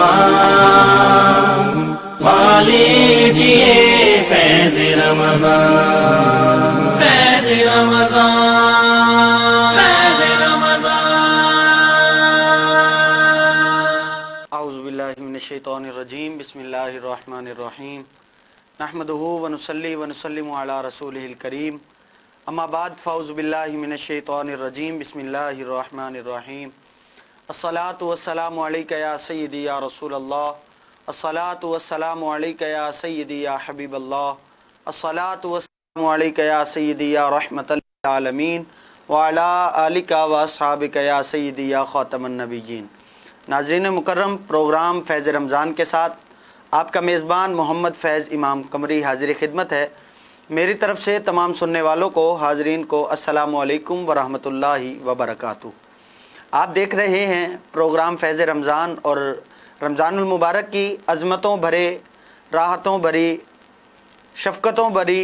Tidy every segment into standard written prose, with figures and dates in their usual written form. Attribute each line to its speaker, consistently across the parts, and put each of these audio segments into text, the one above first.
Speaker 1: رمضان لیجیے فیض رمضان، فیض رمضان، فیض رمضان۔
Speaker 2: اعوذ باللہ من الشیطان الرجیم، بسم اللہ الرحمن الرحیم، نحمدہ ونصلی ونسلم علی رسولہ الکریم، اما بعد فاعوذ باللہ من الشیطان الرجیم، بسم اللہ الرحمن الرحیم۔ الصلاۃ والسلام علیک یا سیدی یا رسول اللہ، الصلاۃ والسلام علیک یا سیدی یا حبیب اللہ، الصلاۃ والسلام علیک یا سیدی یا رحمۃ للعالمین وعلی آلک واصحابک یا سیدی یا خاتم النبیین۔ ناظرین مکرم، پروگرام فیض رمضان کے ساتھ آپ کا میزبان محمد فیض امام قمری حاضر خدمت ہے۔ میری طرف سے تمام سننے والوں کو، حاضرین کو السلام علیکم ورحمۃ اللہ وبرکاتہ۔ آپ دیکھ رہے ہیں پروگرام فیض رمضان، اور رمضان المبارک کی عظمتوں بھرے، راحتوں بھری، شفقتوں بھری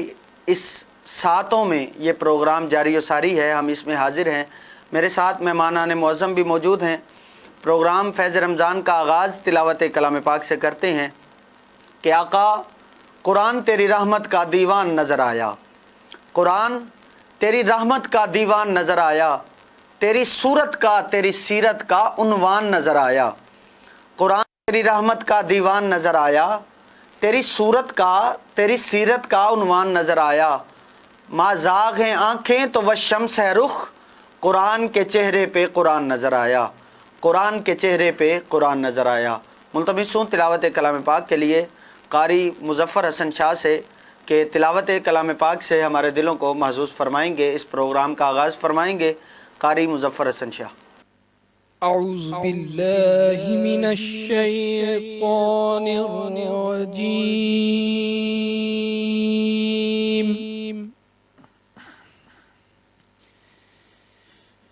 Speaker 2: اس ساعتوں میں یہ پروگرام جاری و ساری ہے، ہم اس میں حاضر ہیں۔ میرے ساتھ مہمانان معظم بھی موجود ہیں۔ پروگرام فیض رمضان کا آغاز تلاوت کلام پاک سے کرتے ہیں کہ آقا قرآن تیری رحمت کا دیوان نظر آیا، قرآن تیری رحمت کا دیوان نظر آیا، تیری صورت کا، تیری سیرت کا عنوان نظر آیا، قرآن تیری رحمت کا دیوان نظر آیا، تیری صورت کا، تیری سیرت کا عنوان نظر آیا، ما زاغ ہیں آنکھیں تو وہ شمس ہے رخ، قرآن کے چہرے پہ قرآن نظر آیا، قرآن کے چہرے پہ قرآن نظر آیا۔ ملتمس ہوں تلاوت کلام پاک کے لیے قاری مظفر حسن شاہ سے کہ تلاوت کلام پاک سے ہمارے دلوں کو محظوظ فرمائیں گے۔ اس پروگرام کا آغاز فرمائیں گے قاری مظفر حسن شاہ۔
Speaker 3: اعوذ باللہ من الشیطان الرجیم،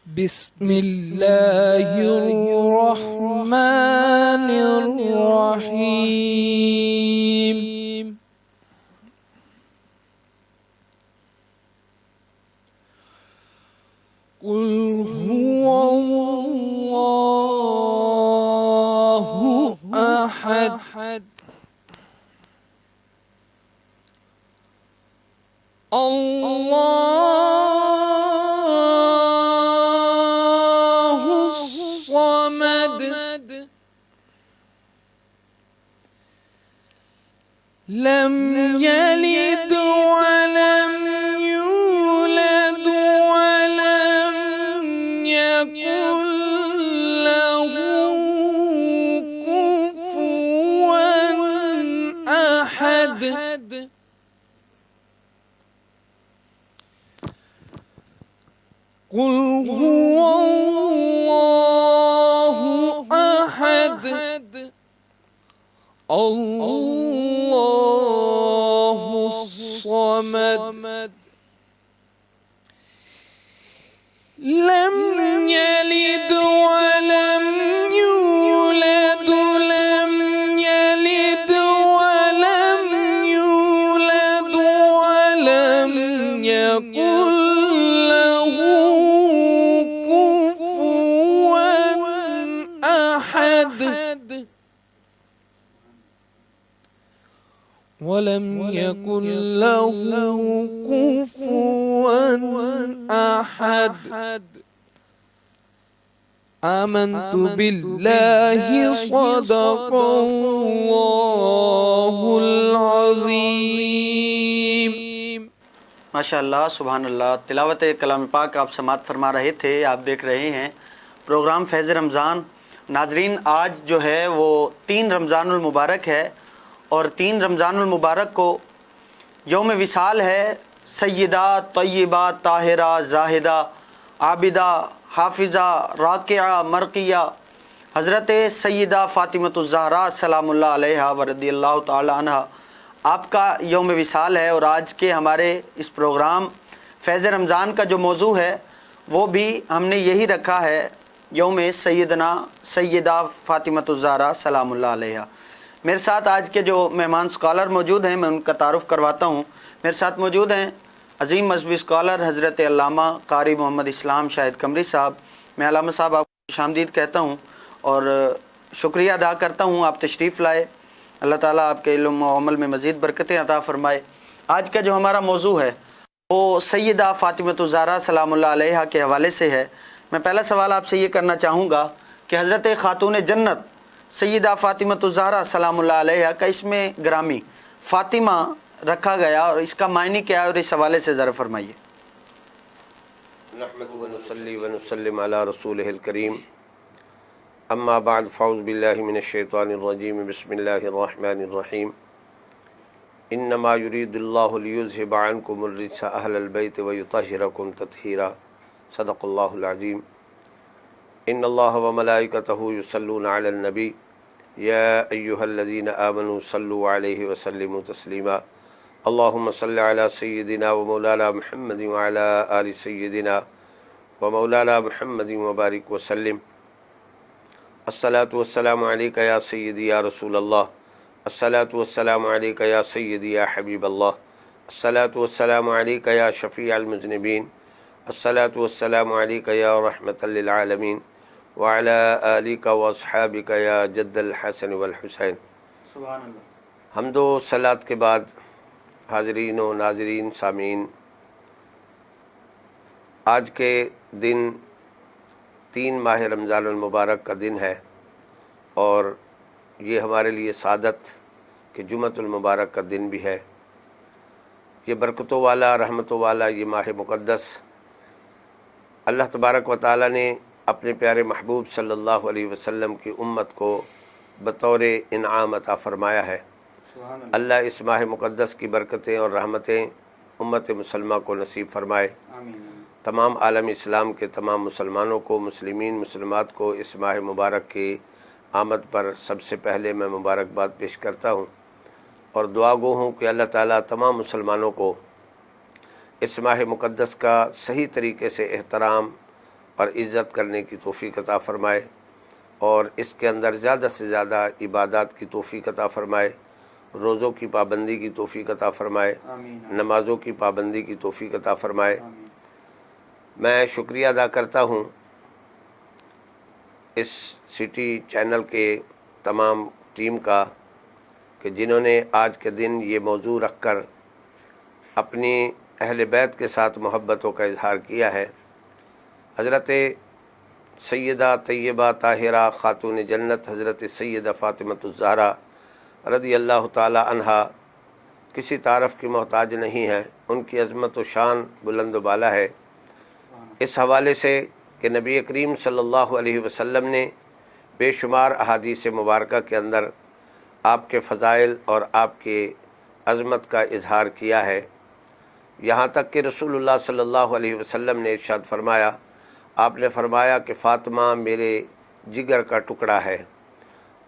Speaker 3: بسم اللہ الرحمن الرحیم۔ قل هو اللہ احد، اللہ الصمد، لم یلد ولم یولد ولم یکن له کفوا احد۔ قل هو اللہ احد، اللہ الصمد، لم یلد ولم یولد ولم یلد ولم یولد ولم یکن له کفوا احد، ولم يكن له كفوا أحد۔ آمنت بالله صدق الله العظيم۔
Speaker 2: ماشاء اللہ، سبحان اللہ۔ تلاوت کلام پاک آپ سماعت فرما رہے تھے، آپ دیکھ رہے ہیں پروگرام فیض رمضان۔ ناظرین، آج جو ہے وہ 3 رمضان المبارک ہے، اور 3 رمضان المبارک کو یوم وصال ہے سیدہ طیبہ طاہرہ زاہدہ عابدہ حافظہ راکعہ مرقیہ حضرت سیدہ فاطمۃ الزہراء سلام اللہ علیہا ورضی اللہ تعالی عنہا آپ کا یوم وصال ہے۔ اور آج کے ہمارے اس پروگرام فیض رمضان کا جو موضوع ہے وہ بھی ہم نے یہی رکھا ہے، یوم سیدہ فاطمۃ الزہراء سلام اللہ علیہا۔ میرے ساتھ آج کے جو مہمان اسکالر موجود ہیں، میں ان کا تعارف کرواتا ہوں۔ میرے ساتھ موجود ہیں عظیم مذہبی اسکالر حضرت علامہ قاری محمد اسلام شاہد قمری صاحب۔ میں علامہ صاحب آپ کو خوش آمدید کہتا ہوں، اور شکریہ ادا کرتا ہوں آپ تشریف لائے. اللہ تعالیٰ آپ کے علم و عمل میں مزید برکتیں عطا فرمائے. آج کا جو ہمارا موضوع ہے وہ سیدہ فاطمۃ الزہرا سلام اللہ علیہا کے حوالے سے ہے. میں پہلا سوال آپ سے یہ کرنا چاہوں گا کہ حضرت خاتون جنت سیدہ فاطمۃ الزہرا سلام اللہ علیہا کا اس میں گرامی فاطمہ رکھا گیا اور اس کا معنی کیا ہے، اور اس حوالے سے ذرا فرمائیے.
Speaker 4: نحمد ونصلی ونسلم علی رسولہ الکریم، اما بعد فاعوذ باللہ من الشیطان الرجیم، بسم اللہ الرحمن الرحیم. انما یرید اللہ لیذہب عنکم الرجس اہل البیت ویطہرکم تطہیرا. صدق اللہ العظیم. ان اللہ وملائکتہ یصلون علی النبی یا ایہا الذین آمنوا صلوا علیہ وسلموا تسلیما. اللہم صل علی سیدنا و مولانا محمد وعلی آل سیدنا و مولانا محمد وبارک وسلم. الصلاۃ والسلام علیک یا سیدی یا رسول اللہ. الصلاۃ والسلام علیک یا سیدی یا حبیب اللہ. الصلاۃ والسلام علیک یا شفیع المذنبین. الصلاۃ والسلام علیک یا رحمۃ للعالمین وعلی آلک واصحابک یا جد الحسن والحسین.
Speaker 2: سبحان اللہ.
Speaker 4: حمد و صلات کے بعد حاضرین و ناظرین سامعین، آج کے دن 3 ماہ رمضان المبارک کا دن ہے، اور یہ ہمارے لیے سعادت کہ جمعۃ المبارک کا دن بھی ہے. یہ برکتوں والا، رحمتوں والا یہ ماہ مقدس اللہ تبارک و تعالیٰ نے اپنے پیارے محبوب صلی اللہ علیہ وسلم کی امت کو بطور انعام عطا فرمایا ہے. اللہ اس ماہ مقدس کی برکتیں اور رحمتیں امت مسلمہ کو نصیب فرمائے. تمام عالم اسلام کے تمام مسلمانوں کو، مسلمین مسلمات کو اس ماہ مبارک کی آمد پر سب سے پہلے میں مبارکباد پیش کرتا ہوں، اور دعا گو ہوں کہ اللہ تعالیٰ تمام مسلمانوں کو اس ماہ مقدس کا صحیح طریقے سے احترام اور عزت کرنے کی توفیق عطا فرمائے، اور اس کے اندر زیادہ سے زیادہ عبادات کی توفیق عطا فرمائے، روزوں کی پابندی کی توفیق عطا فرمائے، نمازوں کی پابندی کی توفیق عطا فرمائے. میں شکریہ ادا کرتا ہوں اس سٹی چینل کے تمام ٹیم کا کہ جنہوں نے آج کے دن یہ موضوع رکھ کر اپنی اہل بیت کے ساتھ محبتوں کا اظہار کیا ہے. حضرت سیدہ طیبہ طاہرہ خاتون جنت حضرت سیدہ فاطمۃ الزہرا رضی اللہ تعالی عنہا کسی تعارف کی محتاج نہیں ہے. ان کی عظمت و شان بلند و بالا ہے، اس حوالے سے کہ نبی کریم صلی اللہ علیہ وسلم نے بے شمار احادیث مبارکہ کے اندر آپ کے فضائل اور آپ کی عظمت کا اظہار کیا ہے. یہاں تک کہ رسول اللہ صلی اللہ علیہ وسلم نے ارشاد فرمایا، آپ نے فرمایا کہ فاطمہ میرے جگر کا ٹکڑا ہے.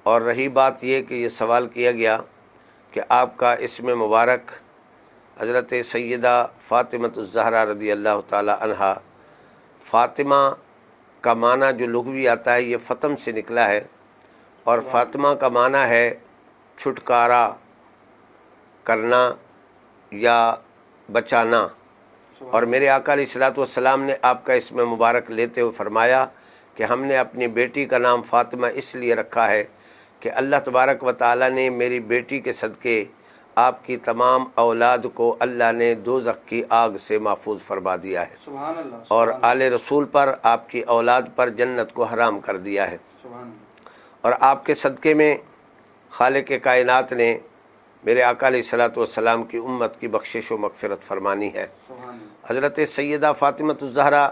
Speaker 4: اور رہی بات یہ کہ یہ سوال کیا گیا کہ آپ کا اسم مبارک حضرت سیدہ فاطمۃ الزہرا رضی اللہ تعالی عنہا، فاطمہ کا معنی جو لغوی آتا ہے یہ فتم سے نکلا ہے، اور فاطمہ کا معنی ہے چھٹکارا کرنا یا بچانا. اور میرے آقا علیہ الصلوۃ والسلام نے آپ کا اسم مبارک لیتے ہوئے فرمایا کہ ہم نے اپنی بیٹی کا نام فاطمہ اس لیے رکھا ہے کہ اللہ تبارک و تعالیٰ نے میری بیٹی کے صدقے آپ کی تمام اولاد کو اللہ نے دوزخ کی آگ سے محفوظ فرما دیا ہے،
Speaker 2: سبحان اللہ.
Speaker 4: اور آل رسول پر، آپ کی اولاد پر جنت کو حرام کر دیا ہے. اور آپ کے صدقے میں خالق کائنات نے میرے آقا علیہ الصلوۃ والسلام کی امت کی بخشش و مغفرت فرمانی ہے. حضرت سیدہ فاطمۃ الزہرا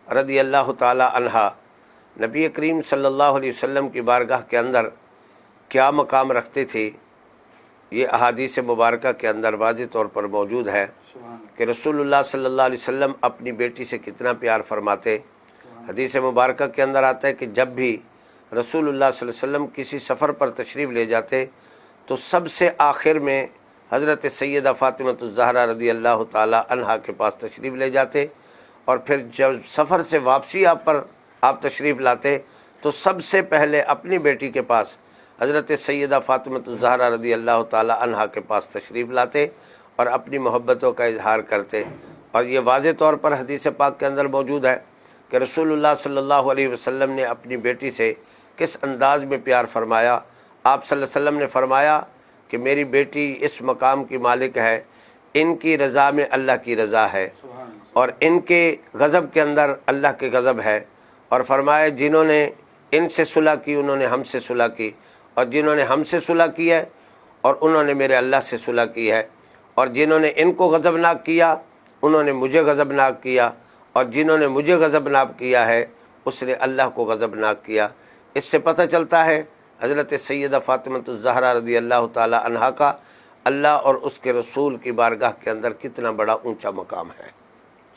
Speaker 4: رضی اللہ تعالی عنہا نبی کریم صلی اللہ علیہ وسلم کی بارگاہ کے اندر کیا مقام رکھتے تھے، یہ احادیث مبارکہ کے اندر واضح طور پر موجود ہے کہ رسول اللہ صلی اللہ علیہ وسلم اپنی بیٹی سے کتنا پیار فرماتے. حدیث مبارکہ کے اندر آتا ہے کہ جب بھی رسول اللہ صلی اللہ علیہ وسلم کسی سفر پر تشریف لے جاتے تو سب سے آخر میں حضرت سیدہ فاطمۃ الزہرا رضی اللہ تعالی عنہا کے پاس تشریف لے جاتے، اور پھر جب سفر سے واپسی آپ تشریف لاتے تو سب سے پہلے اپنی بیٹی کے پاس حضرت سیدہ فاطمۃ الزہرا رضی اللہ تعالی عنہا کے پاس تشریف لاتے اور اپنی محبتوں کا اظہار کرتے. اور یہ واضح طور پر حدیث پاک کے اندر موجود ہے کہ رسول اللہ صلی اللہ علیہ وسلم نے اپنی بیٹی سے کس انداز میں پیار فرمایا۔ آپ صلی اللہ علیہ وسلم نے فرمایا کہ میری بیٹی اس مقام کی مالک ہے، ان کی رضا میں اللہ کی رضا ہے، اور ان کے غضب کے اندر اللہ کے غضب ہے۔ اور فرمایا جنہوں نے ان سے صلح کی انہوں نے ہم سے صلح کی، اور جنہوں نے ہم سے صلح کی ہے اور انہوں نے میرے اللہ سے صلح کی ہے، اور جنہوں نے ان کو غضبناک کیا انہوں نے مجھے غضبناک کیا، اور جنہوں نے مجھے غضبناک کیا ہے اس نے اللہ کو غضبناک کیا۔ اس سے پتہ چلتا ہے حضرت سیدہ فاطمہ الزہرا رضی اللہ تعالی عنہا کا اللہ اور اس کے رسول کی بارگاہ کے اندر کتنا بڑا اونچا مقام ہے۔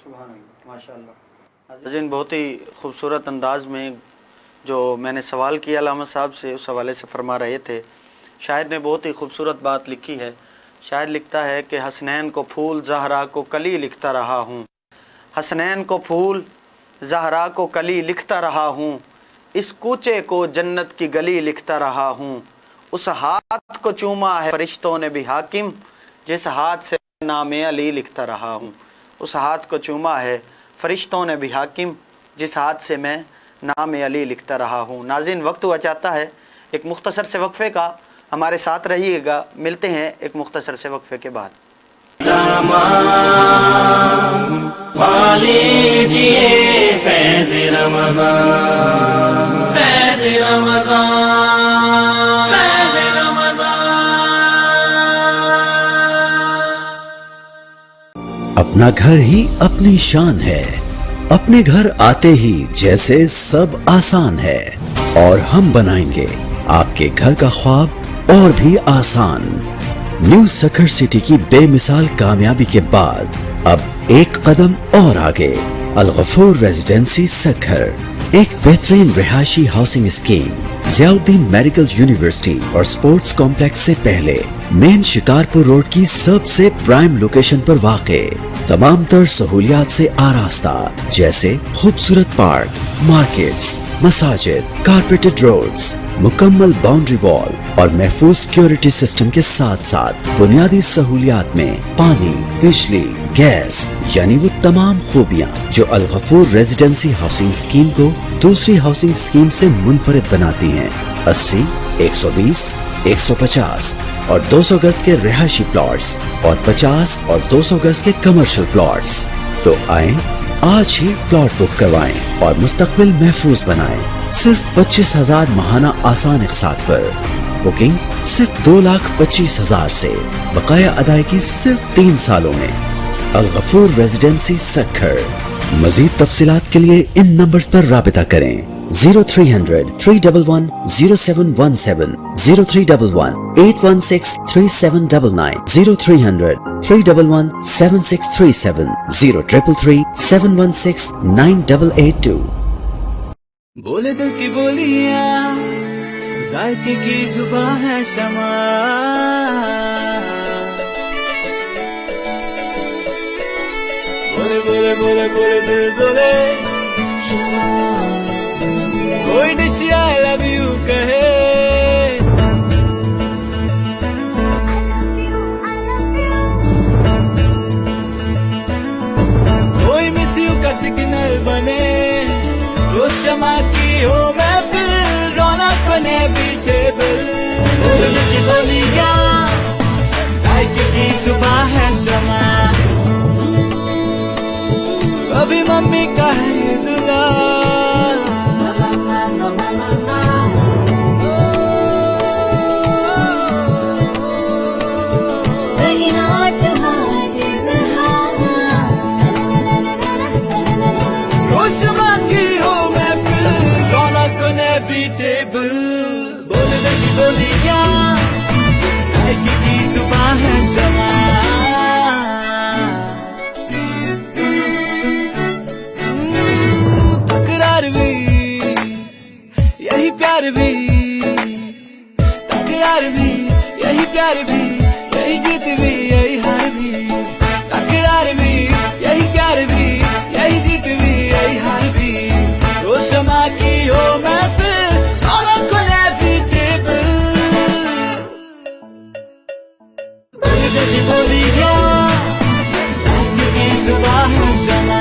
Speaker 2: سبحان اللہ، ماشاء اللہ۔ حضرین بہت ہی خوبصورت انداز میں جو میں نے سوال کیا علامہ صاحب سے اس حوالے سے فرما رہے تھے۔ شاعر نے بہت ہی خوبصورت بات لکھی ہے۔ شاعر لکھتا ہے کہ حسنین کو پھول زہرا کو کلی لکھتا رہا ہوں، حسنین کو پھول زہرا کو کلی لکھتا رہا ہوں، اس کوچے کو جنت کی گلی لکھتا رہا ہوں، اس ہاتھ کو چوما ہے فرشتوں نے بھی حاکم، جس ہاتھ سے نام علی لکھتا رہا ہوں، اس ہاتھ کو چوما ہے فرشتوں نے بھی حاکم، جس ہاتھ سے میں نام علی لکھتا رہا ہوں۔ ناظرین وقت ہوا چاہتا ہے ایک مختصر سے وقفے کا، ہمارے ساتھ رہیے گا، ملتے ہیں ایک مختصر سے وقفے کے بعد۔
Speaker 1: لیجیے فیض رمضان، فیض رمضان، فیض رمضان۔
Speaker 5: اپنا گھر ہی اپنی شان ہے، اپنے گھر آتے ہی جیسے سب آسان ہے، اور ہم بنائیں گے آپ کے گھر کا خواب اور بھی آسان۔ نیو سکھر سٹی کی بے مثال کامیابی کے بعد اب ایک قدم اور آگے، الغفور ریزیڈنسی سکھر، ایک بہترین رہائشی ہاؤسنگ اسکیم ضیاء الدین میڈیکل یونیورسٹی اور سپورٹس کمپلیکس سے پہلے، مین شکارپور روڈ کی سب سے پرائم لوکیشن پر واقع، تمام تر سہولیات سے آراستہ، جیسے خوبصورت پارک، مارکیٹس، مساجد، کارپیٹڈ روڈز، مکمل باؤنڈری وال اور محفوظ سیکیورٹی سسٹم کے ساتھ ساتھ بنیادی سہولیات میں پانی، بجلی، گیس، یعنی وہ تمام خوبیاں جو الغفور ریزیڈنسی ہاؤسنگ اسکیم کو دوسری ہاؤسنگ اسکیم سے منفرد بناتی ہیں۔ 80، 120، 150 اور 200 گز کے رہائشی پلاٹس اور 50 اور 200 گز کے کمرشل پلاٹس۔ تو آئیں آج ہی پلاٹ بک کروائیں اور مستقبل محفوظ بنائیں، صرف 25,000 ماہانہ آسان اقساط پر۔ بکنگ صرف 2,25,000 سے، بقایا ادائیگی صرف 3 سالوں میں۔ الغفور ریزیڈنسی سکھر۔ مزید تفصیلات کے لیے ان نمبرز پر رابطہ کریں: 0300-311-0717، 0311-816-3799، 0300-311-7637، 0333-716-9882۔
Speaker 6: بولے دل کی بولیاں، ذائقے کی زباں ہے شمع، بولے بولے بولے بولے دل بولے، کوئی ڈش آئی لو یو کہے، کوئی مس یو کا سگنل بنے، روز شمع کی ہو محفل، رونق بنے پیچھے بل، بولنے کی بولیاں، ذائقے کی زباں ہے شمع، ابھی ممی کا ہے دلال، روز شمع کی ہو محفل، رونق بنے پیچھے بل، بولنے کی بولیاں، ذائقے کی زباں ہے شمع، تکرار بھی یہی پیار بھی، تکرار بھی یہی پیار بھی، یہی جیت بھی یہی ہار بھی، تکرار بھی یہی پیار بھی، یہی جیت بھی یہی ہار بھی، روز شمع کی ہو محفل، رونق بنے پیچھے بل، بولنے کی بولیاں، ذائقے کی زباں ہے شمع،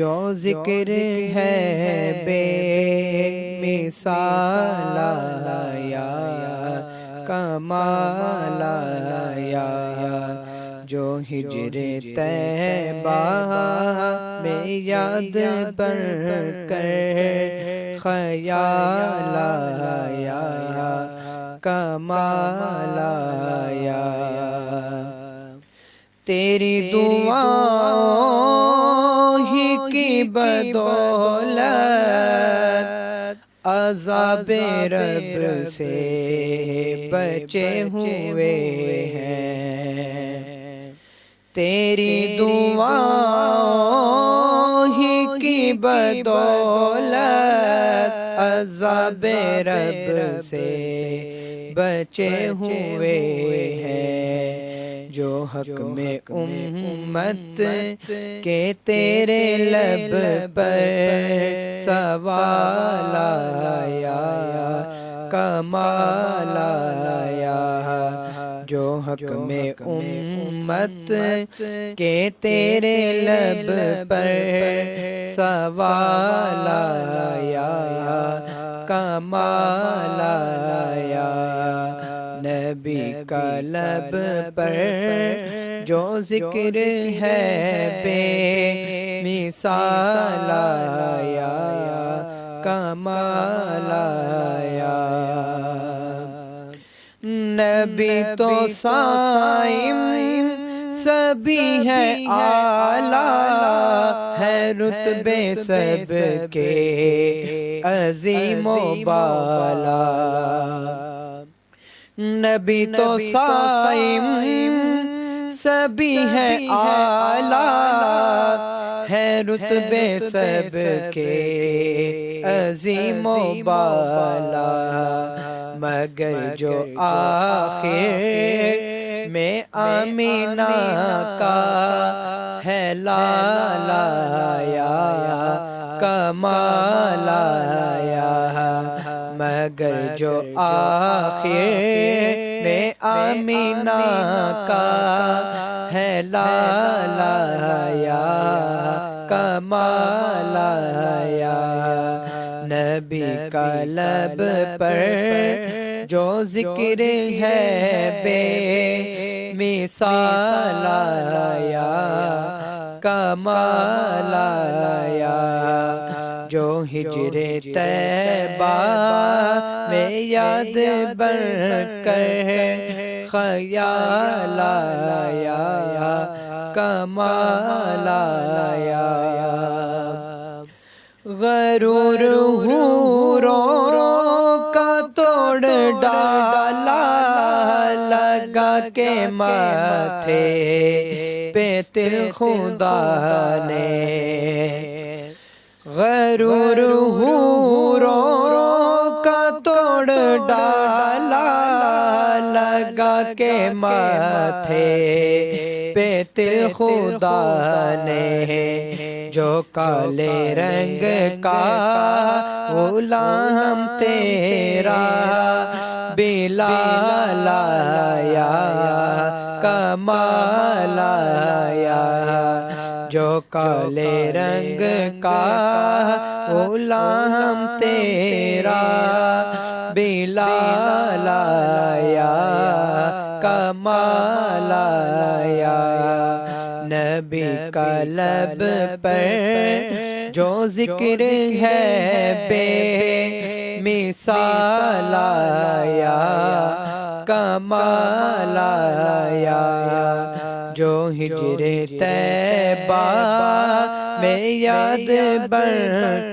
Speaker 3: جو ذکر ہے بے مثال آیا کمال آیا جو ہجر طیبہ میں یاد پر کر خیال آیا کمال آیا تیری دعاؤں ہی کی بدولت عذاب رب سے بچے ہوئے ہیں تیری دعاؤں ہی کی بدولت عذاب رب سے بچے ہوئے ہیں جو حق میں امت کے تیرے لب پر سوال آیا کمال آیا جو حق میں امت کے تیرے لب پر سوال آیا کمال آیا نبی کا لب پر جو ذکر ہے بے مثال آیا کمال آیا نبی تو صائم سبھی ہے اعلیٰ ہے رتبے سب کے عظیم و بالا نبی تو صائم سبھی ہے اعلیٰ ہے رتبے سب کے عظیم و بالا مگر جو آخر میں آمینہ کا ہے لال آیا کمال آیا مگر جو آخر میں آمینہ کا ہے لال آیا کمال آیا نبی کا لب پر جو ذکر ہے بے مثال آیا کمال آیا جو ہجر طیبہ میں یاد بن کر خیال آیا کمال آیا غرور حوروں کا توڑ ڈالا لگا کے ماتھے پہ تل خدا نے غرور حوروں کا توڑ ڈالا لگا کے ماتھے پہ تل خدا نے جو کالے رنگ کا غلام تیرا بلال آیا کمال آیا جو کالے رنگ کا غلام تیرا بلال آیا کمال آیا نبی کا لب پر جو ذکر ہے بے مثال آیا کمال آیا جو ہجر طیبہ میں یاد بن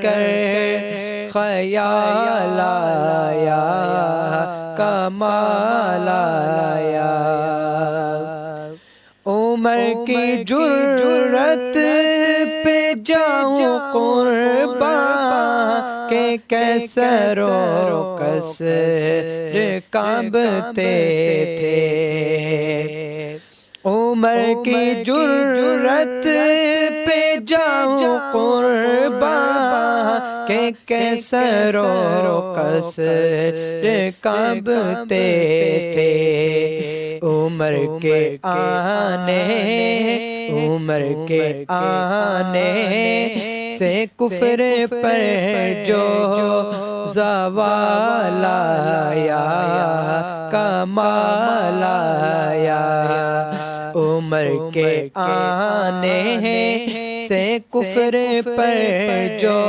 Speaker 3: کر خیال آیا کمال آیا عمر کی جرت پہ جاؤں قرباں کہ کیسر و کسر کانپتے تھے عمر کی جرت پہ جاؤں قرباں کہ کیسر و کسر کانپتے تھے عمر کے آنے سے کفر پر جو زوال آیا کمال آیا، عمر کے آنے سے کفر پر جو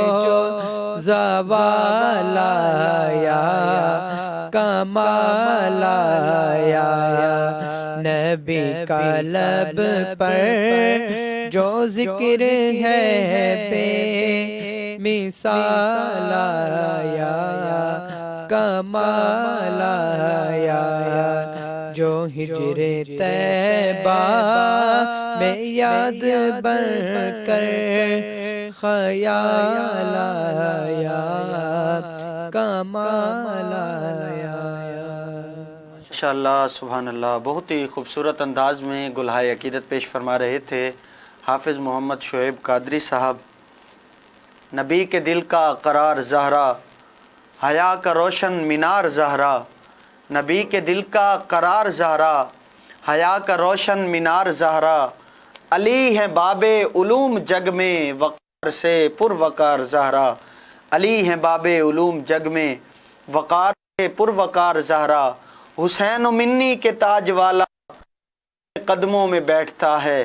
Speaker 3: زوال آیا کمال آیا، نبی کا لب پر جو ذکر ہے بے مثال آیا کمال آیا، جو ہجر طیبہ میں یاد بن کر خیال آیا کمال آیا۔
Speaker 2: ماشاءاللہ سبحان اللہ، بہت ہی خوبصورت انداز میں گلہائے عقیدت پیش فرما رہے تھے حافظ محمد شعیب قادری صاحب۔ نبی کے دل کا قرار زہرا، حیا کا روشن مینار زہرا، نبی کے دل کا قرار زہرا، حیا کا روشن مینار زہرا، علی ہے باب علوم جگ میں وقار سے پروقار زہرا، علی ہے باب علوم جگ میں وقار سے پروقار زہرا، حسین و منی کے تاج والا قدموں میں بیٹھتا ہے،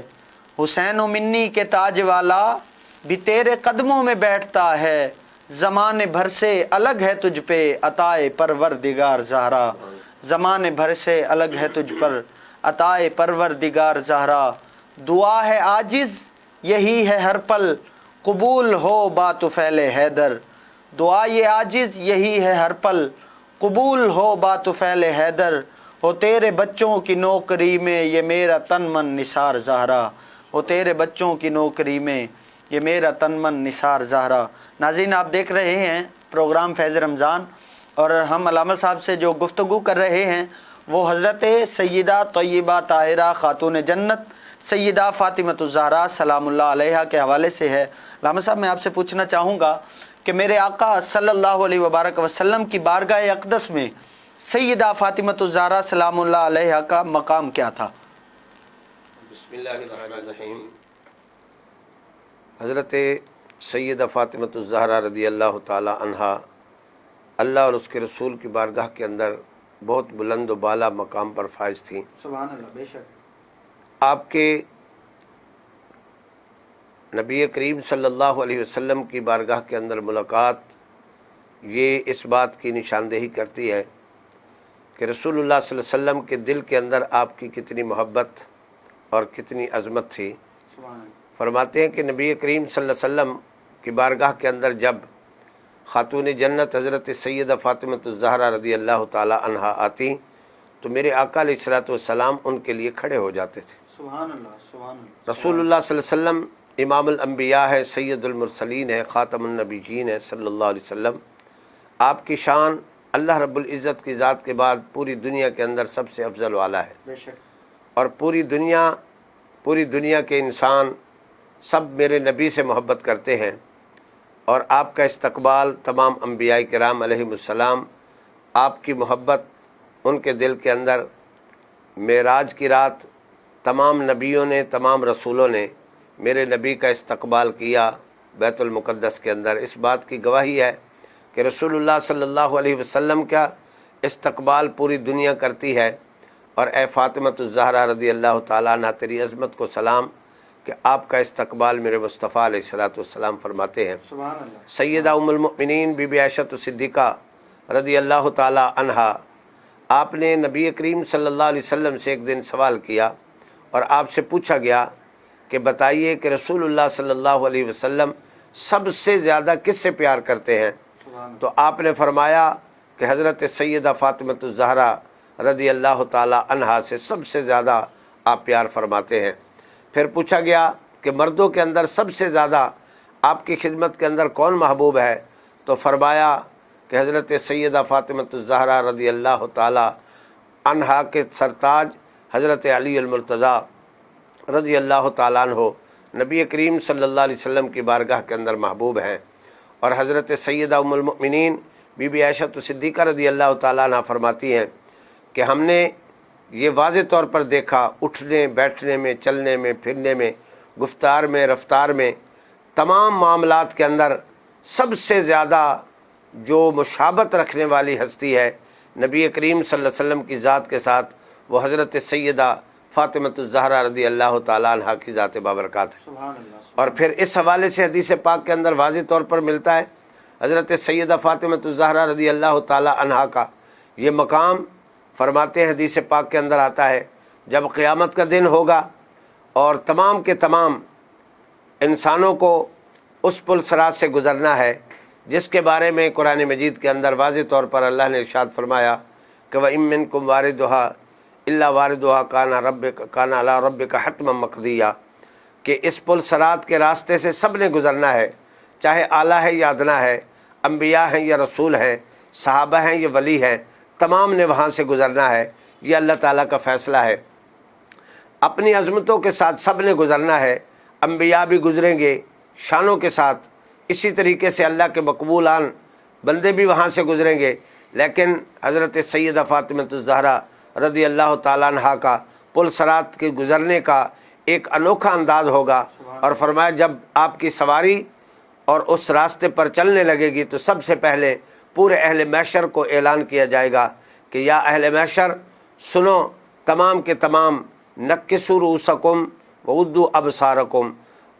Speaker 2: حسین و منی کے تاج والا بھی تیرے قدموں میں بیٹھتا ہے، زمانے بھر سے الگ ہے تجھ پہ عطائے پروردگار زہرا، زمانے بھر سے الگ ہے تجھ پر عطائے پروردگار زہرا، دعا ہے عاجز یہی ہے ہر پل قبول ہو بات فعل حیدر، دعا یہ عاجز یہی ہے ہر پل قبول ہو بات فعل حیدر، ہو تیرے بچوں کی نوکری میں یہ میرا تن من نثار زہرا، ہو تیرے بچوں کی نوکری میں یہ میرا تن من نثار زہرا۔ ناظرین، آپ دیکھ رہے ہیں پروگرام فیض رمضان، اور ہم علامہ صاحب سے جو گفتگو کر رہے ہیں وہ حضرت سیدہ طیبہ طاہرہ خاتون جنت سیدہ فاطمۃ الزہرا سلام اللہ علیہا کے حوالے سے ہے۔ علامہ صاحب، میں آپ سے پوچھنا چاہوں گا کہ میرے آقا صلی اللہ علیہ وبارک وسلم کی بارگاہ اقدس میں سیدہ فاطمۃ الزہرا سلام اللہ علیہا کا مقام کیا تھا؟
Speaker 4: بسم اللہ الرحمن الرحیم۔ حضرت سیدہ فاطمۃ الزہرا رضی اللہ تعالی عنہا اللہ اور اس کے رسول کی بارگاہ کے اندر بہت بلند و بالا مقام پر فائز تھیں۔
Speaker 2: سبحان اللہ، بے شک۔
Speaker 4: آپ کے نبی کریم صلی اللہ علیہ وسلم کی بارگاہ کے اندر ملاقات یہ اس بات کی نشاندہی کرتی ہے کہ رسول اللہ صلی اللہ علیہ وسلم کے دل کے اندر آپ کی کتنی محبت اور کتنی عظمت تھی۔ فرماتے ہیں کہ نبی کریم صلی اللہ علیہ وسلم کی بارگاہ کے اندر جب خاتون جنت حضرت سیدہ فاطمۃ الزہرا رضی اللہ تعالی عنہا آتی تو میرے آقا علیہ الصلوۃ والسلام ان کے لیے کھڑے ہو جاتے تھے۔
Speaker 2: سبحان اللہ، سبحان اللہ۔
Speaker 4: رسول اللہ صلی اللہ علیہ وسلم امام الانبیاء ہے، سید المرسلین ہے، خاتم النبیین ہے صلی اللہ علیہ وسلم۔ آپ کی شان اللہ رب العزت کی ذات کے بعد پوری دنیا کے اندر سب سے افضل والا ہے،
Speaker 2: بے شک۔
Speaker 4: اور پوری دنیا کے انسان سب میرے نبی سے محبت کرتے ہیں، اور آپ کا استقبال تمام انبیاء کرام علیہم السلام، آپ کی محبت ان کے دل کے اندر معراج کی رات تمام نبیوں نے، تمام رسولوں نے میرے نبی کا استقبال کیا بیت المقدس کے اندر۔ اس بات کی گواہی ہے کہ رسول اللہ صلی اللہ علیہ وسلم کا استقبال پوری دنیا کرتی ہے۔ اور اے فاطمۃ الزہرا رضی اللہ تعالیٰ عنہ، تیری عظمت کو سلام کہ آپ کا استقبال میرے مصطفیٰ علیہ الصلوۃ والسلام فرماتے ہیں۔
Speaker 2: سبحان اللہ۔
Speaker 4: سیدہ ام المؤمنین بی بی عائشہ صدیقہ رضی اللہ تعالیٰ عنہا، آپ نے نبی کریم صلی اللہ علیہ وسلم سے ایک دن سوال کیا اور آپ سے پوچھا گیا کہ بتائیے کہ رسول اللہ صلی اللہ علیہ وسلم سب سے زیادہ کس سے پیار کرتے ہیں؟ تو آپ نے فرمایا کہ حضرت سیدہ فاطمۃ الزہرا رضی اللہ تعالی عنہا سے سب سے زیادہ آپ پیار فرماتے ہیں۔ پھر پوچھا گیا کہ مردوں کے اندر سب سے زیادہ آپ کی خدمت کے اندر کون محبوب ہے؟ تو فرمایا کہ حضرت سیدہ فاطمۃ الزہرا رضی اللہ تعالی عنہا کے سرتاج حضرت علی المرتضیٰ رضی اللہ تعالیٰ عنہ نبی کریم صلی اللہ علیہ وسلم کی بارگاہ کے اندر محبوب ہیں۔ اور حضرت سیدہ ام المؤمنین بی بی عائشہ صدیقہ رضی اللہ تعالیٰ عنہ فرماتی ہیں کہ ہم نے یہ واضح طور پر دیکھا، اٹھنے بیٹھنے میں، چلنے میں، پھرنے میں، گفتار میں، رفتار میں، تمام معاملات کے اندر سب سے زیادہ جو مشابہت رکھنے والی ہستی ہے نبی کریم صلی اللہ علیہ وسلم کی ذات کے ساتھ، وہ حضرت سیدہ فاطمۃ الزہرا رضی اللہ تعالیٰ عنہ کی ذات بابرکات ہے۔ اور پھر اس حوالے سے حدیث پاک کے اندر واضح طور پر ملتا ہے حضرت سیدہ فاطمۃ الزہرا رضی اللہ تعالیٰ عنہ کا یہ مقام، فرماتے ہیں حدیث پاک کے اندر آتا ہے جب قیامت کا دن ہوگا اور تمام کے تمام انسانوں کو اس پل صراط سے گزرنا ہے، جس کے بارے میں قرآن مجید کے اندر واضح طور پر اللہ نے ارشاد فرمایا کہ وَإِن مِّنكُمْ وَارِدُهَا إِلَّا وَارِدُهَا كَانَ عَلَىٰ رَبِّكَ حَتْمًا مَقْضِيًّا، کہ اس پل صراط کے راستے سے سب نے گزرنا ہے، چاہے اعلیٰ ہے یا ادنا ہے، انبیاء ہیں یا رسول ہیں، صحابہ ہیں یا ولی ہیں، تمام نے وہاں سے گزرنا ہے۔ یہ اللہ تعالیٰ کا فیصلہ ہے، اپنی عظمتوں کے ساتھ سب نے گزرنا ہے، انبیاء بھی گزریں گے شانوں کے ساتھ، اسی طریقے سے اللہ کے مقبولان بندے بھی وہاں سے گزریں گے، لیکن حضرت سیدہ فاطمۃ الزہرا رضی اللہ تعالیٰ عنہ کا پل صراط کے گزرنے کا ایک انوکھا انداز ہوگا، اور فرمایا جب آپ کی سواری اور اس راستے پر چلنے لگے گی تو سب سے پہلے پورے اہل محشر کو اعلان کیا جائے گا کہ یا اہل محشر سنو، تمام کے تمام نکسوا رؤوسکم وغضوا ابصارکم،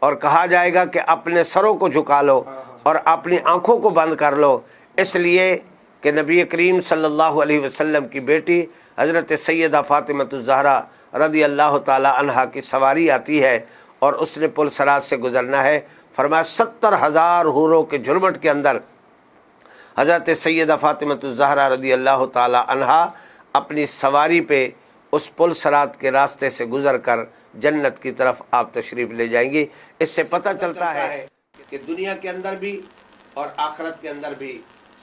Speaker 4: اور کہا جائے گا کہ اپنے سروں کو جھکا لو اور اپنی آنکھوں کو بند کر لو، اس لیے کہ نبی کریم صلی اللہ علیہ وسلم کی بیٹی حضرت سیدہ فاطمۃ الزہرا رضی اللہ تعالی عنہا کی سواری آتی ہے اور اس نے پل صراط سے گزرنا ہے۔ فرمایا 70,000 حوروں کے جھرمٹ کے اندر حضرت سیدہ فاطمۃ الزہرا رضی اللہ تعالی عنہا اپنی سواری پہ اس پل صراط کے راستے سے گزر کر جنت کی طرف آپ تشریف لے جائیں گے۔ اس سے پتہ چلتا ہے کہ دنیا کے اندر بھی اور آخرت کے اندر بھی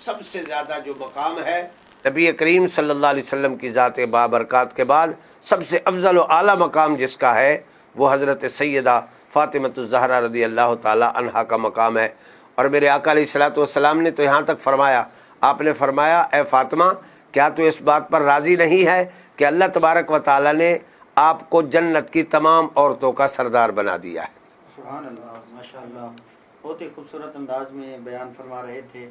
Speaker 4: سب سے زیادہ جو مقام ہے نبی کریم صلی اللہ علیہ وسلم کی ذات بابرکات کے بعد سب سے افضل و اعلیٰ مقام جس کا ہے وہ حضرت سیدہ فاطمۃ الزہرا رضی اللہ تعالی عنہا کا مقام ہے۔ اور میرے آقا علیہ الصلوۃ والسلام نے تو یہاں تک فرمایا، آپ نے فرمایا اے فاطمہ کیا تو اس بات پر راضی نہیں ہے کہ اللہ تبارک و تعالی نے آپ کو جنت کی تمام عورتوں کا سردار بنا دیا ہے۔
Speaker 2: سبحان اللہ، ماشاء اللہ، بہت ہی خوبصورت انداز میں بیان فرما رہے تھے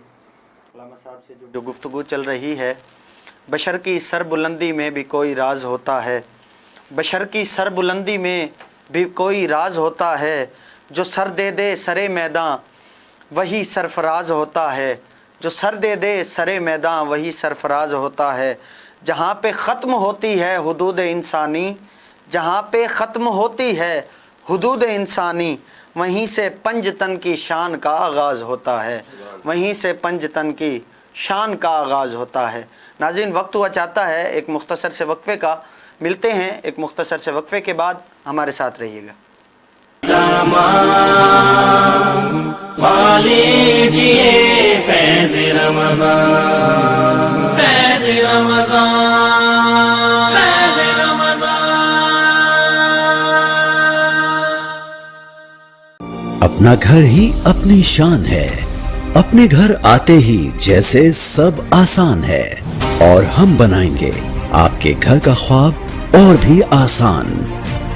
Speaker 2: علامہ صاحب سے جو گفتگو چل رہی ہے۔ بشر کی سر بلندی میں بھی کوئی راز ہوتا ہے، بشر کی سر بلندی میں بھی کوئی راز ہوتا ہے، جو سر دے دے سرے میداں وہی سرفراز ہوتا ہے، جو سر دے دے سرے میداں وہی سرفراز ہوتا ہے۔ جہاں پہ ختم ہوتی ہے حدود انسانی، جہاں پہ ختم ہوتی ہے حدود انسانی، وہیں سے پنج تن کی شان کا آغاز ہوتا ہے، وہیں سے پنج تن کی شان کا آغاز ہوتا ہے۔ ناظرین، وقت ہوا چاہتا ہے ایک مختصر سے وقفے کا، ملتے ہیں ایک مختصر سے وقفے کے بعد، ہمارے ساتھ رہیے گا۔
Speaker 1: پا لیجئے فیض رمضان، فیض رمضان، فیض رمضان۔
Speaker 5: اپنا گھر ہی اپنی شان ہے، اپنے گھر آتے ہی جیسے سب آسان ہے، اور ہم بنائیں گے آپ کے گھر کا خواب اور بھی آسان۔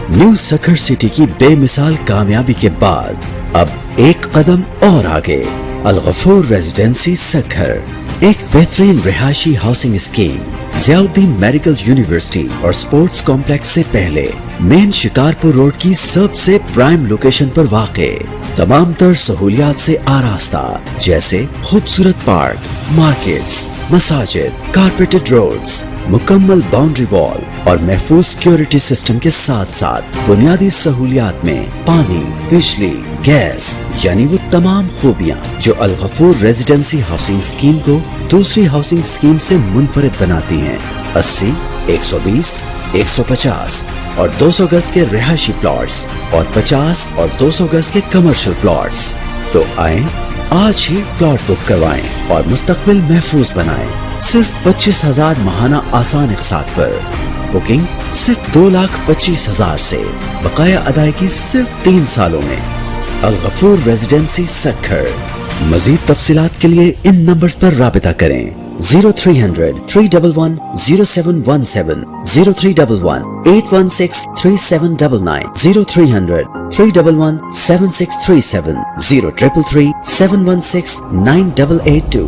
Speaker 5: نیو سکھر سٹی کی بے مثال کامیابی کے بعد اب ایک قدم اور آگے، الغفور ریزیڈنسی سکھر، ایک بہترین رہائشی ہاؤسنگ اسکیم ضیاء الدین میڈیکل یونیورسٹی اور سپورٹس کمپلیکس سے پہلے، مین شکارپور روڈ کی سب سے پرائم لوکیشن پر واقع، تمام تر سہولیات سے آراستہ، جیسے خوبصورت پارک، مارکیٹس، مساجد، کارپیٹڈ روڈز، مکمل باؤنڈری وال اور محفوظ سیکیورٹی سسٹم کے ساتھ ساتھ بنیادی سہولیات میں پانی، بجلی، گیس، یعنی وہ تمام خوبیاں جو الغفور ریزیڈنسی ہاؤسنگ اسکیم کو دوسری ہاؤسنگ اسکیم سے منفرد بناتی ہیں۔ 80، 120، 150 اور 200 گز کے رہائشی پلاٹس اور 50 اور 200 گز کے کمرشل پلاٹس۔ تو آئیں آج ہی پلاٹ بک کروائیں اور مستقبل محفوظ بنائیں، صرف 25,000 ماہانہ آسان اقساط پر۔ بکنگ صرف 2,25,000 سے، بقایا ادائیگی صرف 3 سالوں میں۔ الغفور ریزیڈنسی سکھر۔ مزید تفصیلات کے لیے ان نمبرز پر رابطہ کریں: 0300 311 0717 0311 816 3799, 0300 311 7637, 0333 716 9882.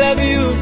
Speaker 6: love you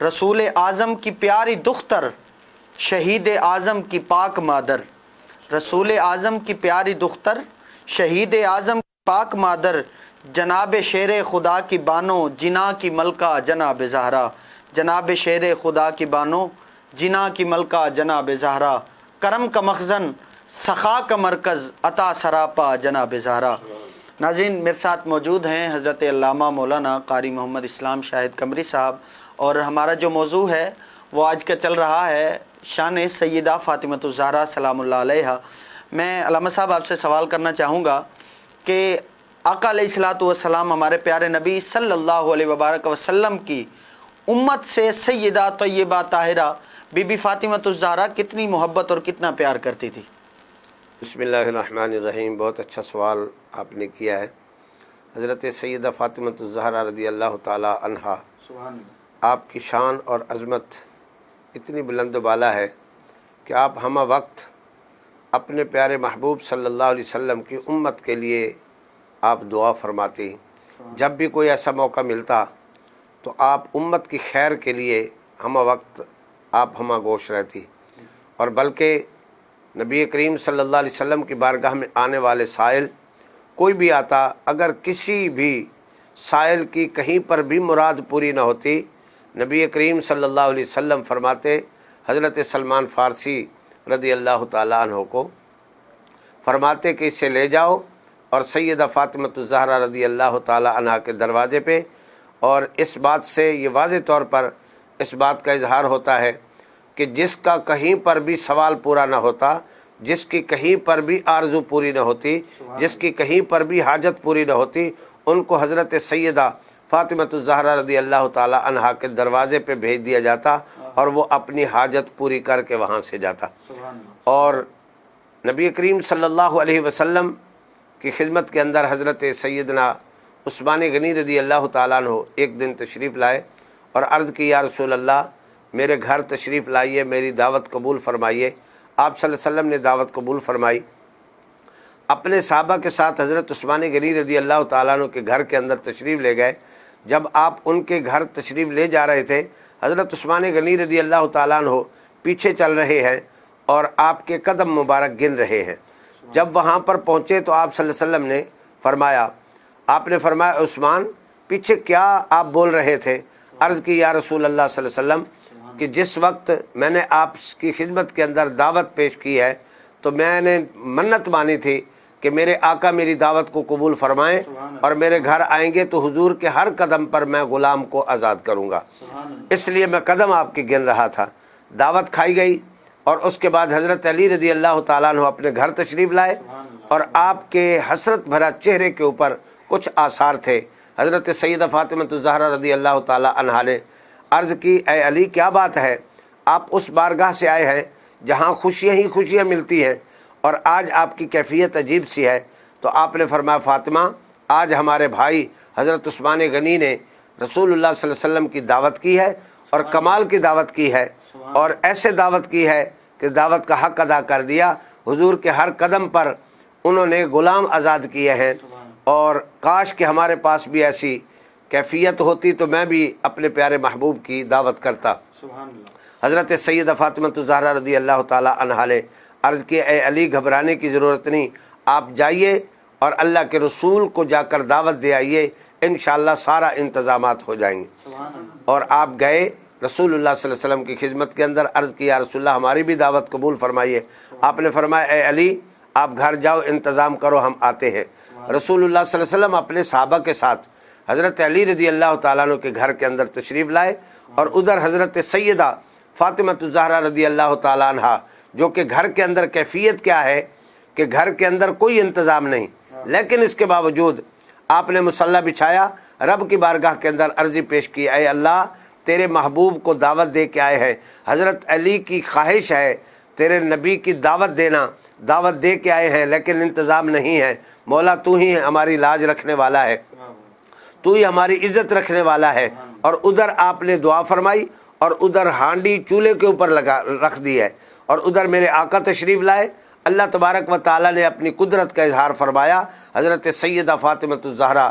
Speaker 2: رسول اعظم کی پیاری دختر، شہید اعظم کی پاک مادر، رسول اعظم کی پیاری دختر، شہید اعظم کی پاک مادر، جناب شیر خدا کی بانو، جنا کی ملکہ جناب زہرا، جناب شیر خدا کی بانو، جنا کی ملکہ جناب زہرا، کرم کا مخزن، سخا کا مرکز، عطا سراپا جناب زہرا۔ ناظرین، میرے ساتھ موجود ہیں حضرت علامہ مولانا قاری محمد اسلام شاہد قمری صاحب، اور ہمارا جو موضوع ہے وہ آج کا چل رہا ہے شان سیدہ فاطمۃ الزہرا سلام اللہ علیہا۔ میں علامہ صاحب آپ سے سوال کرنا چاہوں گا کہ آقا علیہ الصلوۃ والسلام ہمارے پیارے نبی صلی اللہ علیہ وبارک وسلم کی امت سے سیدہ طیبہ طاہرہ بی بی فاطمۃ الزہرا کتنی محبت اور کتنا پیار کرتی تھی؟
Speaker 4: بسم اللہ الرحمن الرحیم۔ بہت اچھا سوال آپ نے کیا ہے۔ حضرت سیدہ فاطمۃ الزہرا رضی اللہ تعالی عنہا، آپ کی شان اور عظمت اتنی بلند و بالا ہے کہ آپ ہمہ وقت اپنے پیارے محبوب صلی اللہ علیہ وسلم کی امت کے لیے آپ دعا فرماتی۔ جب بھی کوئی ایسا موقع ملتا تو آپ امت کی خیر کے لیے ہمہ وقت آپ ہمہ گوش رہتی، اور بلکہ نبی کریم صلی اللہ علیہ وسلم کی بارگاہ میں آنے والے سائل کوئی بھی آتا، اگر کسی بھی سائل کی کہیں پر بھی مراد پوری نہ ہوتی، نبی کریم صلی اللہ علیہ وسلم فرماتے، حضرت سلمان فارسی رضی اللہ تعالیٰ عنہ کو فرماتے کہ اسے لے جاؤ اور سیدہ فاطمۃ الزہرا رضی اللہ تعالیٰ عنہ کے دروازے پہ، اور اس بات سے یہ واضح طور پر اس بات کا اظہار ہوتا ہے کہ جس کا کہیں پر بھی سوال پورا نہ ہوتا، جس کی کہیں پر بھی آرزو پوری نہ ہوتی، جس کی کہیں پر بھی حاجت پوری نہ ہوتی، ان کو حضرت سیدہ فاطمۃ الزہرا رضی اللہ تعالی عنہا کے دروازے پہ بھیج دیا جاتا اور وہ اپنی حاجت پوری کر کے وہاں سے جاتا۔ اور نبی کریم صلی اللہ علیہ وسلم کی خدمت کے اندر حضرت سیدنا عثمان غنی رضی اللہ تعالیٰ عنہ ایک دن تشریف لائے اور عرض کی، یا رسول اللہ میرے گھر تشریف لائیے، میری دعوت قبول فرمائیے۔ آپ صلی اللہ علیہ وسلم نے دعوت قبول فرمائی، اپنے صحابہ کے ساتھ حضرت عثمان غنی رضی اللہ تعالیٰ عنہ کے گھر کے اندر تشریف لے گئے۔ جب آپ ان کے گھر تشریف لے جا رہے تھے، حضرت عثمان غنی رضی اللہ تعالیٰ عنہ پیچھے چل رہے ہیں اور آپ کے قدم مبارک گن رہے ہیں۔ جب وہاں پر پہنچے تو آپ صلی اللہ علیہ وسلم نے فرمایا، آپ نے فرمایا عثمان پیچھے کیا آپ بول رہے تھے؟ عرض کی، یا رسول اللہ صلی اللہ علیہ وسلم کہ جس وقت میں نے آپ کی خدمت کے اندر دعوت پیش کی ہے تو میں نے منت مانی تھی کہ میرے آقا میری دعوت کو قبول فرمائیں اور میرے گھر آئیں گے تو حضور کے ہر قدم پر میں غلام کو آزاد کروں گا، اس لیے میں قدم آپ کی گن رہا تھا۔ دعوت کھائی گئی اور اس کے بعد حضرت علی رضی اللہ تعالیٰ عنہ اپنے گھر تشریف لائے اور آپ کے حسرت بھرا چہرے کے اوپر کچھ آثار تھے۔ حضرت سیدہ فاطمۃ الزہرا رضی اللہ تعالیٰ عنہا نے عرض کی، اے علی کیا بات ہے، آپ اس بارگاہ سے آئے ہیں جہاں خوشیاں ہی خوشیاں ملتی ہیں اور آج آپ کی کیفیت عجیب سی ہے؟ تو آپ نے فرمایا، فاطمہ آج ہمارے بھائی حضرت عثمان غنی نے رسول اللہ صلی اللہ علیہ وسلم کی دعوت کی ہے اور کمال کی دعوت کی ہے، اور ایسے دعوت کی ہے کہ دعوت کا حق ادا کر دیا۔ حضور کے ہر قدم پر انہوں نے غلام آزاد کیے ہیں، اور کاش کہ ہمارے پاس بھی ایسی کیفیت ہوتی تو میں بھی اپنے پیارے محبوب کی دعوت کرتا۔ حضرت سیدہ فاطمۃ الزہرا رضی اللہ تعالیٰ عنہا نے عرض کی، اے علی گھبرانے کی ضرورت نہیں، آپ جائیے اور اللہ کے رسول کو جا کر دعوت دے آئیے، انشاءاللہ سارا انتظامات ہو جائیں گے۔ اور آپ گئے رسول اللہ صلی اللہ علیہ وسلم کی خدمت کے اندر، عرض کی، یا رسول اللہ ہماری بھی دعوت قبول فرمائیے۔ آپ نے فرمایا، اے علی آپ گھر جاؤ، انتظام کرو، ہم آتے ہیں۔ رسول اللہ صلی اللہ علیہ وسلم اپنے صحابہ کے ساتھ حضرت علی رضی اللہ تعالیٰ عنہ کے گھر کے اندر تشریف لائے، اور ادھر حضرت سیدہ فاطمۃ الزہرا رضی اللہ تعالیٰ عنہ، جو کہ گھر کے اندر کیفیت کیا ہے کہ گھر کے اندر کوئی انتظام نہیں، لیکن اس کے باوجود آپ نے مصلی بچھایا، رب کی بارگاہ کے اندر عرضی پیش کی، اے اللہ تیرے محبوب کو دعوت دے کے آئے ہیں، حضرت علی کی خواہش ہے تیرے نبی کی دعوت دینا، دعوت دے کے آئے ہیں لیکن انتظام نہیں ہے، مولا تو ہی ہماری لاج رکھنے والا ہے، تو ہی ہماری عزت رکھنے والا ہے۔ اور ادھر آپ نے دعا فرمائی اور ادھر ہانڈی چولہے کے اوپر رکھ دی ہے، اور ادھر میرے آقا تشریف لائے، اللہ تبارک و تعالیٰ نے اپنی قدرت کا اظہار فرمایا، حضرت سیدہ فاطمۃ الزہرا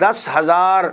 Speaker 4: 10,000